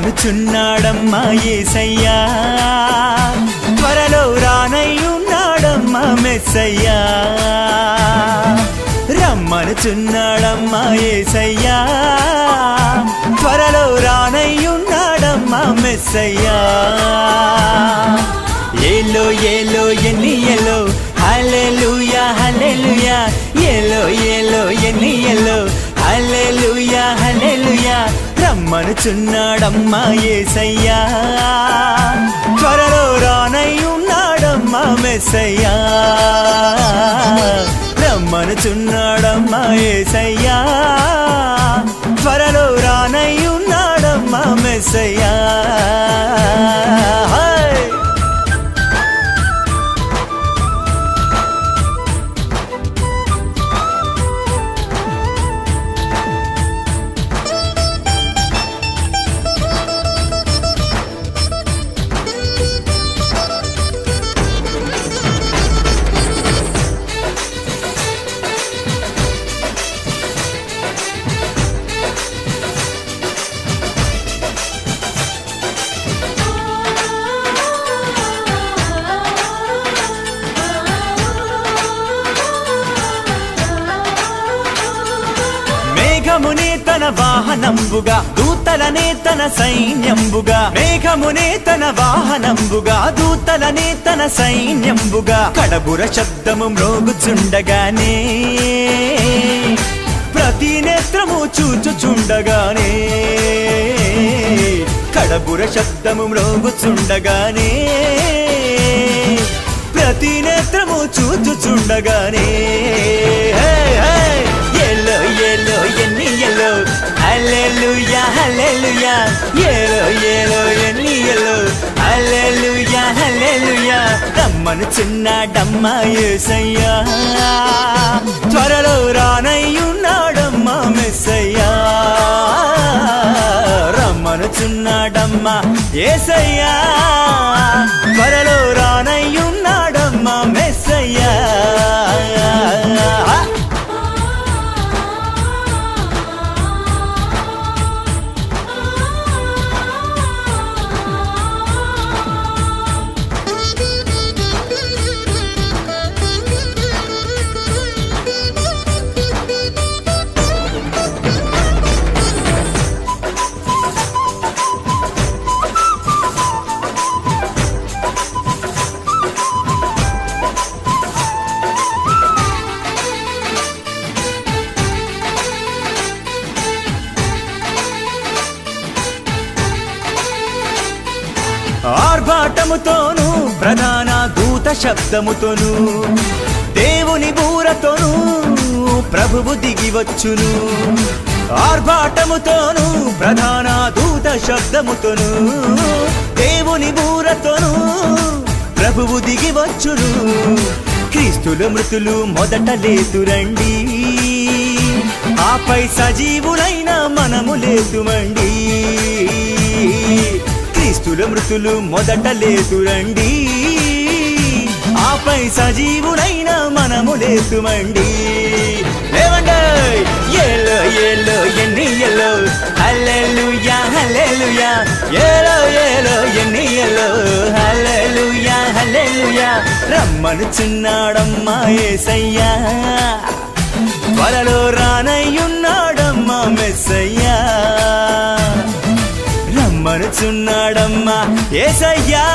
రమ్మనుచున్నాడమ్మా యేసయ్యా, త్వరలో రానయ్యున్నాడమ్మా మెస్సయ్యా. రమ్మనుచున్నాడమ్మా యేసయ్యా, త్వరలో రానయ్యున్నాడమ్మా మెస్సయ్యా. ఏలో ఏలో ఎన్ని ఎలో, హల్లెలూయా హల్లెలూయా. ఏలో ఏలో ఎన్ని ఎలో, హల్లెలూయా హల్లెలూయా. రమ్మనుచున్నాడమ్మా యేసయ్యా, త్వరలో రానయ్యున్నాడమ్మా మెస్సయ్యా. రమ్మనుచున్నాడమ్మా యేసయ్యా, త్వరలో రానయ్యున్నాడమ్మా మెస్సయ్యా. మేఘమునే తన వాహనంబుగా, దూతలనే తన సైన్యంబుగా. మేఘమునే తన వాహనంబుగా, దూతలనే తన సైన్యంబుగా. కడబుర శబ్దము మ్రోగుచుండగానే, ప్రతి నేత్రము చూచుచుండగానే. కడబుర శబ్దము మ్రోగుచుండగానే, ప్రతి నేత్రము చూచుచుండగానే. ఏలో ఏలో ఎన్ని ఎలో, హల్లెలూయా హల్లెలూయా. ఏలో ఏలో ఎన్ని ఎలో, హల్లెలూయా హల్లెలూయా. రమ్మనుచున్నాడమ్మా యేసయ్యా, త్వరలో రానయ్యున్నాడమ్మా మెస్సయ్యా. రమ్మనుచున్నాడమ్మా యేసయ్యా, త్వరలో రానయ్యున్నాడమ్మా మెస్సయ్యా. ఆర్భాటముతోను, ప్రధాన దూత శబ్దముతోను, దేవుని బూరతోను ప్రభువు దిగివచ్చును. ఆర్భాటముతోను, ప్రధాన దూత శబ్దముతోను, దేవుని బూరతోను ప్రభువు దిగివచ్చును. క్రీస్తుల మృతులు మొదట లేతురండి, ఆపై సజీవులైన మనము లేతుమండి. క్రీస్తుల మృతులు మొదట లేతురండి, ఆపై సజీవులైన మనము లేతుమండి. లేవండి ఏలో ఏలో ఎన్ని ఎలో, హల్లెలూయా హల్లెలూయా. ఏలో ఏలో ఎన్ని ఎలో, హల్లెలూయా హల్లెలూయా. రమ్మనుచున్నాడమ్మా యేసయ్యా, త్వరలో రానయ్యున్నాడమ్మా మెస్సయ్యా. రమ్మనుచున్నాడమ్మా యేసయ్యా,